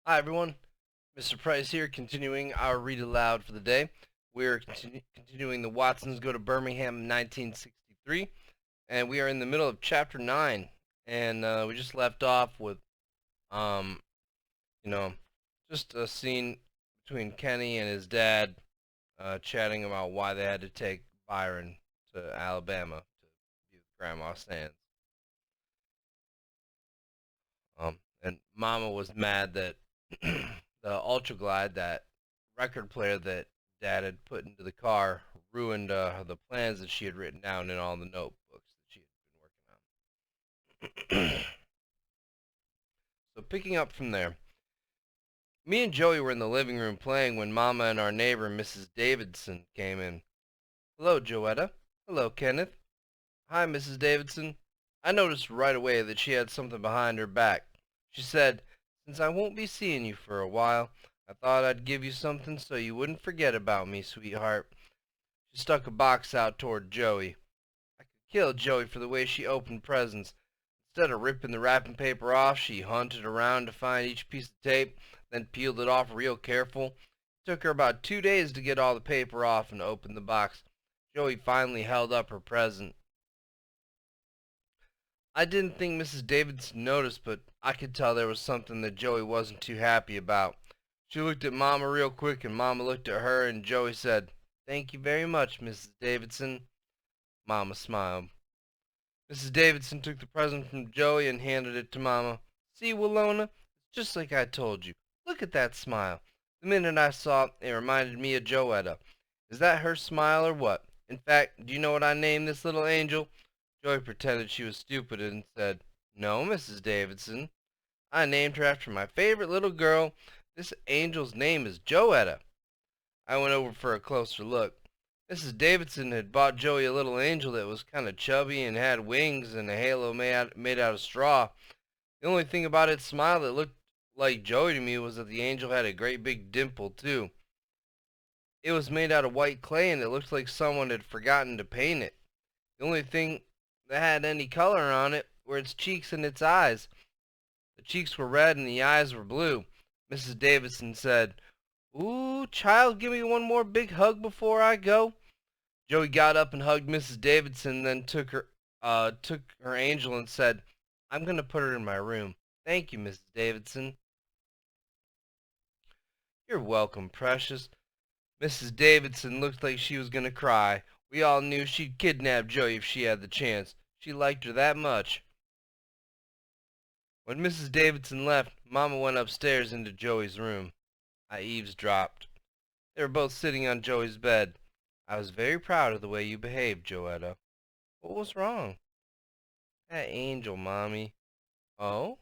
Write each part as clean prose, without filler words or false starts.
Hi everyone, Mr. Price here, continuing our read aloud for the day. We're continuing the Watsons Go to Birmingham 1963, and we are in the middle of chapter 9, and we just left off with, um, you know, just a scene between Kenny and his dad chatting about why they had to take Byron to Alabama to be with Grandma Sands. And Mama was mad that the Ultra Glide, that record player that Dad had put into the car, ruined the plans that she had written down in all the notebooks that she had been working on. So picking up from there, me and Joey were in the living room playing when Mama and our neighbor, Mrs. Davidson, came in. Hello, Joetta. Hello, Kenneth. Hi, Mrs. Davidson. I noticed right away that she had something behind her back. She said, "Since I won't be seeing you for a while, I thought I'd give you something so you wouldn't forget about me, sweetheart." She stuck a box out toward Joey. I could kill Joey for the way she opened presents. Instead of ripping the wrapping paper off, she hunted around to find each piece of tape, then peeled it off real careful. It took her about 2 days to get all the paper off and open the box. Joey finally held up her present. I didn't think Mrs. Davidson noticed, but I could tell there was something that Joey wasn't too happy about. She looked at Mama real quick, and Mama looked at her, and Joey said, "Thank you very much, Mrs. Davidson." Mama smiled. Mrs. Davidson took the present from Joey and handed it to Mama. "See, Willona, it's just like I told you. Look at that smile. The minute I saw it, it reminded me of Joetta. Is that her smile or what? In fact, do you know what I named this little angel?" Joey pretended she was stupid and said, "No, Mrs. Davidson. I named her after my favorite little girl. This angel's name is Joetta." I went over for a closer look. Mrs. Davidson had bought Joey a little angel that was kind of chubby and had wings and a halo made out of straw. The only thing about its smile that looked like Joey to me was that the angel had a great big dimple, too. It was made out of white clay and it looked like someone had forgotten to paint it. The only thing that had any color on it were its cheeks and its eyes. The cheeks were red and the eyes were blue. Mrs. Davidson said, "Ooh, child, give me one more big hug before I go." Joey got up and hugged Mrs. Davidson, then took her angel and said, "I'm going to put her in my room. Thank you, Mrs. Davidson." "You're welcome, precious." Mrs. Davidson looked like she was going to cry. We all knew she'd kidnap Joey if she had the chance. She liked her that much. When Mrs. Davidson left, Mama went upstairs into Joey's room. I eavesdropped. They were both sitting on Joey's bed. "I was very proud of the way you behaved, Joetta." "What was wrong?" "That angel, Mommy." "Oh?"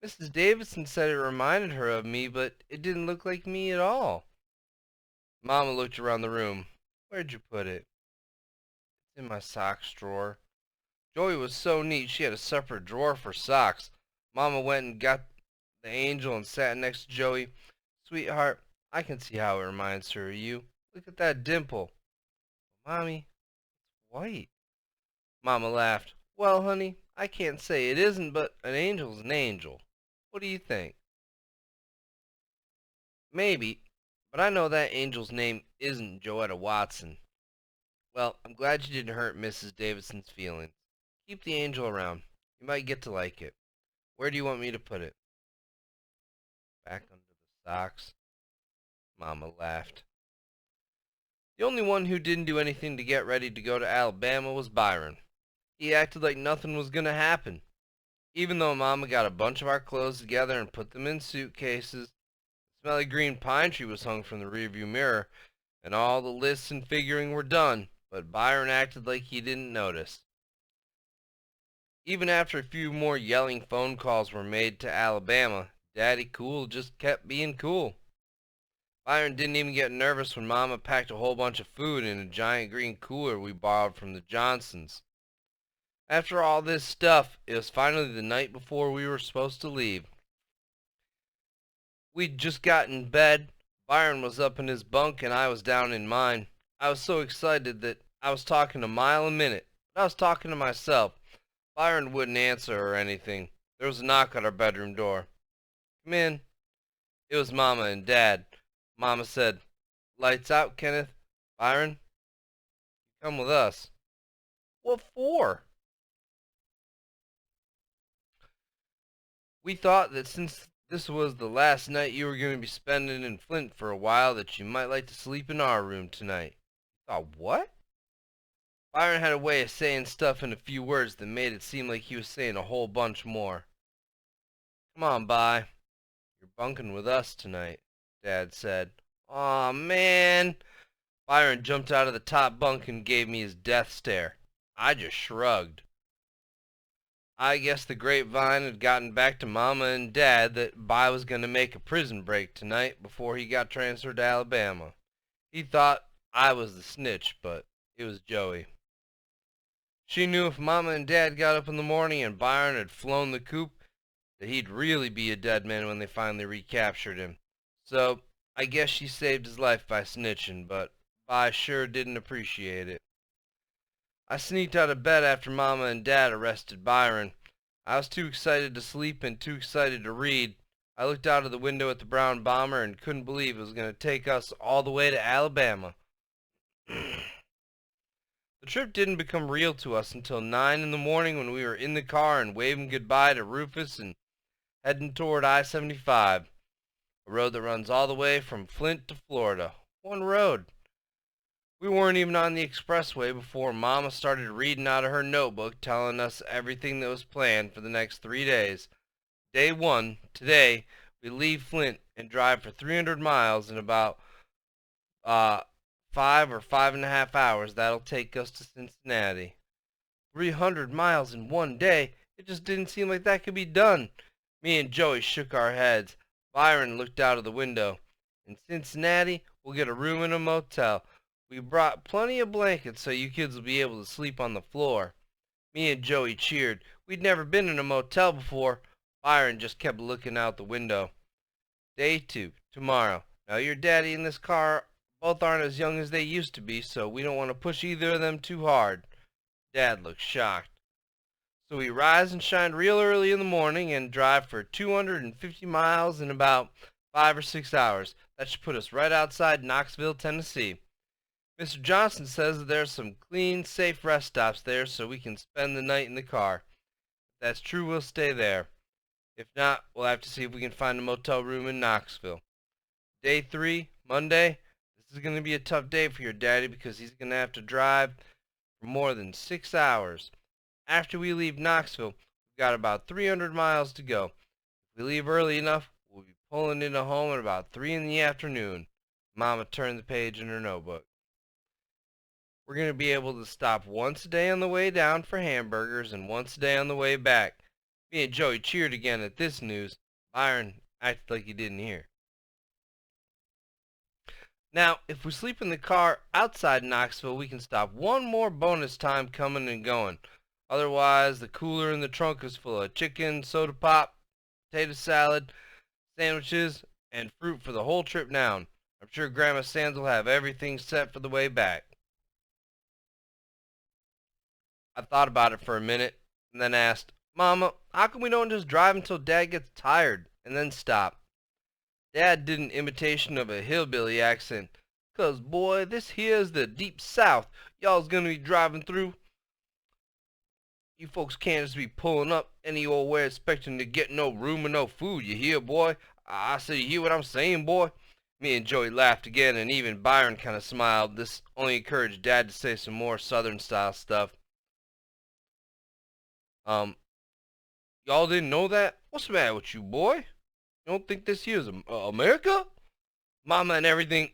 "Mrs. Davidson said it reminded her of me, but it didn't look like me at all." Mama looked around the room. "Where'd you put it?" "It's in my socks drawer." Joey was so neat she had a separate drawer for socks. Mama went and got the angel and sat next to Joey. "Sweetheart, I can see how it reminds her of you. Look at that dimple." "Mommy, it's white." Mama laughed. "Well, honey, I can't say it isn't, but an angel's an angel. What do you think?" "Maybe, but I know that angel's name isn't Joetta Watson." "Well, I'm glad you didn't hurt Mrs. Davidson's feelings. Keep the angel around. You might get to like it. Where do you want me to put it?" "Back under the socks." Mama laughed. The only one who didn't do anything to get ready to go to Alabama was Byron. He acted like nothing was going to happen. Even though Mama got a bunch of our clothes together and put them in suitcases, the smelly green pine tree was hung from the rearview mirror, and all the lists and figuring were done, but Byron acted like he didn't notice. Even after a few more yelling phone calls were made to Alabama, Daddy Cool just kept being cool. Byron didn't even get nervous when Mama packed a whole bunch of food in a giant green cooler we borrowed from the Johnsons. After all this stuff, it was finally the night before we were supposed to leave. We'd just got in bed. Byron was up in his bunk and I was down in mine. I was so excited that I was talking a mile a minute, but I was talking to myself. Byron wouldn't answer or anything. There was a knock on our bedroom door. "Come in." It was Mama and Dad. Mama said, "Lights out, Kenneth. Byron, come with us." "What for?" "We thought that since this was the last night you were going to be spending in Flint for a while, that you might like to sleep in our room tonight." "Thought what?" Byron had a way of saying stuff in a few words that made it seem like he was saying a whole bunch more. "Come on, By. You're bunking with us tonight," Dad said. "Aw, man." Byron jumped out of the top bunk and gave me his death stare. I just shrugged. I guess the grapevine had gotten back to Mama and Dad that By was going to make a prison break tonight before he got transferred to Alabama. He thought I was the snitch, but it was Joey. She knew if Mama and Dad got up in the morning and Byron had flown the coop, that he'd really be a dead man when they finally recaptured him. So I guess she saved his life by snitching, but By sure didn't appreciate it. I sneaked out of bed after Mama and Dad arrested Byron. I was too excited to sleep and too excited to read. I looked out of the window at the brown bomber and couldn't believe it was going to take us all the way to Alabama. The trip didn't become real to us until 9 in the morning when we were in the car and waving goodbye to Rufus and heading toward I-75, a road that runs all the way from Flint to Florida. One road. We weren't even on the expressway before Mama started reading out of her notebook, telling us everything that was planned for the next 3 days. Day 1, today, we leave Flint and drive for 300 miles in about 5 or 5.5 hours. That'll take us to Cincinnati. 300 miles in one day? It just didn't seem like that could be done. Me and Joey shook our heads. Byron looked out of the window. In Cincinnati, we'll get a room in a motel. We brought plenty of blankets so you kids will be able to sleep on the floor. Me and Joey cheered. We'd never been in a motel before. Byron just kept looking out the window. Day 2, tomorrow. Now your daddy and this car both aren't as young as they used to be, so we don't want to push either of them too hard. Dad looked shocked. So we rise and shine real early in the morning and drive for 250 miles in about 5 or 6 hours. That should put us right outside Knoxville, Tennessee. Mr. Johnson says that there's some clean, safe rest stops there so we can spend the night in the car. If that's true, we'll stay there. If not, we'll have to see if we can find a motel room in Knoxville. Day 3, Monday. This is going to be a tough day for your daddy because he's going to have to drive for more than 6 hours. After we leave Knoxville, we've got about 300 miles to go. If we leave early enough, we'll be pulling into home at about 3 in the afternoon. Mama turned the page in her notebook. We're going to be able to stop once a day on the way down for hamburgers and once a day on the way back. Me and Joey cheered again at this news. Byron acted like he didn't hear. Now, if we sleep in the car outside Knoxville, we can stop one more bonus time coming and going. Otherwise, the cooler in the trunk is full of chicken, soda pop, potato salad, sandwiches, and fruit for the whole trip down. I'm sure Grandma Sands will have everything set for the way back. I thought about it for a minute and then asked, Mama, how come we don't just drive until Dad gets tired and then stop? Dad did an imitation of a hillbilly accent. 'Cause, boy, this here's the deep south y'all's gonna be driving through. You folks can't just be pulling up any old way expecting to get no room or no food, you hear, boy? I said, you hear what I'm saying, boy? Me and Joey laughed again, and even Byron kind of smiled. This only encouraged Dad to say some more Southern-style stuff. Y'all didn't know that? What's the matter with you, boy? You don't think this here's America? Mama and everything.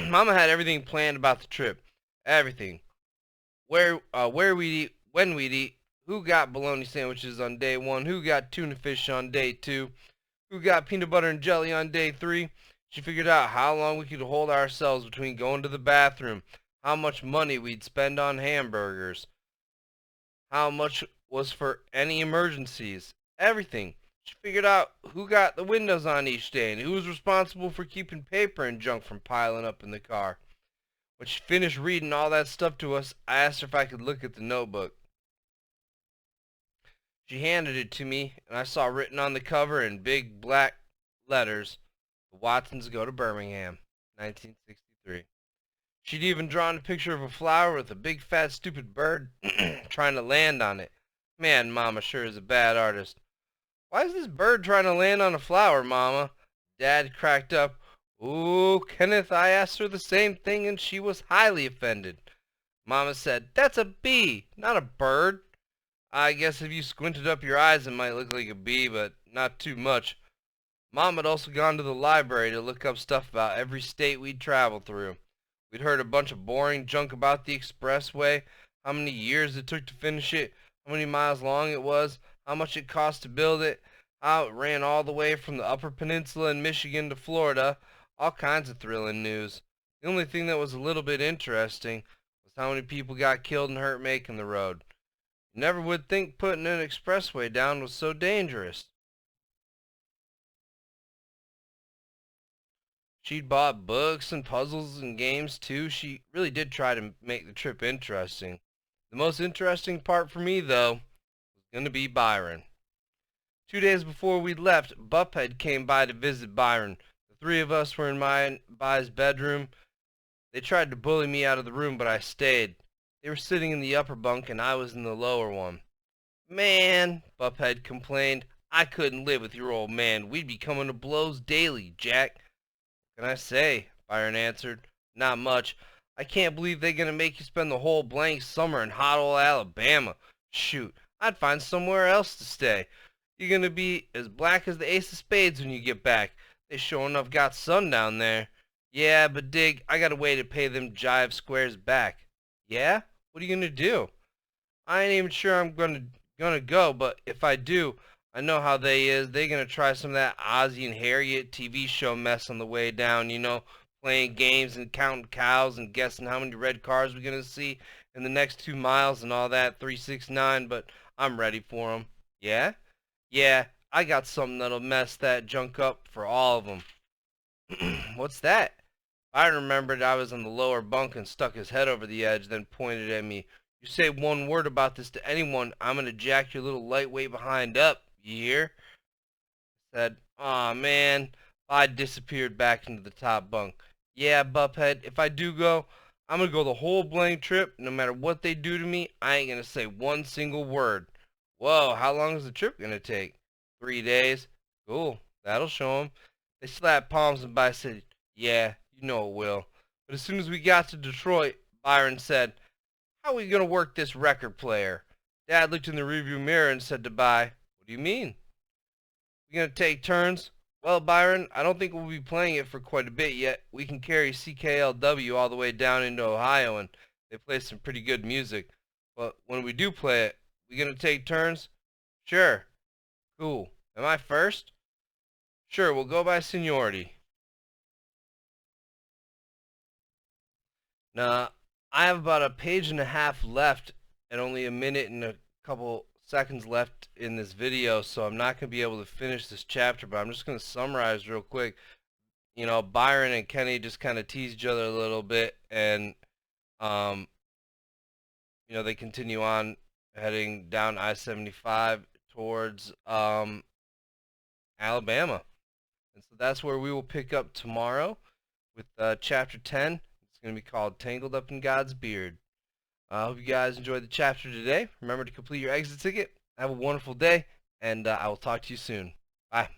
Mama had everything planned about the trip. Everything. Where we'd eat, when we'd eat, who got bologna sandwiches on day 1, who got tuna fish on day 2, who got peanut butter and jelly on day 3. She figured out how long we could hold ourselves between going to the bathroom, how much money we'd spend on hamburgers, how much was for any emergencies, everything. She figured out who got the windows on each day and who was responsible for keeping paper and junk from piling up in the car. When she finished reading all that stuff to us, I asked her if I could look at the notebook. She handed it to me, and I saw written on the cover in big black letters, The Watsons go to Birmingham, 1963. She'd even drawn a picture of a flower with a big fat stupid bird trying to land on it. Man, Mama sure is a bad artist. Why is this bird trying to land on a flower, Mama? Dad cracked up. Ooh, Kenneth, I asked her the same thing and she was highly offended. Mama said, that's a bee, not a bird. I guess if you squinted up your eyes it might look like a bee, but not too much. Mom had also gone to the library to look up stuff about every state we'd traveled through. We'd heard a bunch of boring junk about the expressway, how many years it took to finish it, how many miles long it was, how much it cost to build it, how it ran all the way from the Upper Peninsula in Michigan to Florida, all kinds of thrilling news. The only thing that was a little bit interesting was how many people got killed and hurt making the road. You never would think putting an expressway down was so dangerous. She'd bought books and puzzles and games too. She really did try to make the trip interesting. The most interesting part for me, though, was going to be Byron. 2 days before we left, Bupphead came by to visit Byron. The three of us were in By's bedroom. They tried to bully me out of the room, but I stayed. They were sitting in the upper bunk and I was in the lower one. Man, Bupphead complained, I couldn't live with your old man. We'd be coming to blows daily, Jack. What can I say? Byron answered. Not much. I can't believe they're gonna make you spend the whole blank summer in hot old Alabama. Shoot, I'd find somewhere else to stay. You're gonna be as black as the ace of spades when you get back. They sure enough got sun down there. Yeah, but Dig, I gotta wait to pay them jive squares back. Yeah? What are you gonna do? I ain't even sure I'm gonna go, but if I do, I know how they is. They gonna try some of that Ozzie and Harriet TV show mess on the way down, playing games and counting cows and guessing how many red cars we're gonna see in the next 2 miles and all that 369, but I'm ready for 'em. Yeah? Yeah, I got something that'll mess that junk up for all of 'em. What's that? I remembered I was in the lower bunk and stuck his head over the edge, then pointed at me. You say one word about this to anyone, I'm gonna jack your little lightweight behind up, you hear? Said, aw man. I disappeared back into the top bunk. Yeah, Bupphead, if I do go, I'm gonna go the whole blank trip. No matter what they do to me, I ain't gonna say one single word. Whoa, how long is the trip gonna take? 3 days. Cool, that'll show 'em. They slapped palms and By said, yeah, you know it will. But as soon as we got to Detroit, Byron said, how are we gonna work this record player? Dad looked in the rearview mirror and said to By, what do you mean? We gonna take turns? Well, Byron, I don't think we'll be playing it for quite a bit yet. We can carry CKLW all the way down into Ohio, and they play some pretty good music. But when we do play it, we gonna take turns? Sure. Cool. Am I first? Sure, we'll go by seniority. Now, I have about a page and a half left and only a minute and a couple seconds left in this video, so I'm not going to be able to finish this chapter, but I'm just going to summarize real quick. Byron and Kenny just kind of tease each other a little bit, and they continue on heading down I-75 towards Alabama. And so that's where we will pick up tomorrow with chapter 10. It's going to be called Tangled Up in God's Beard. I hope you guys enjoyed the chapter today. Remember to complete your exit ticket. Have a wonderful day, and I will talk to you soon. Bye.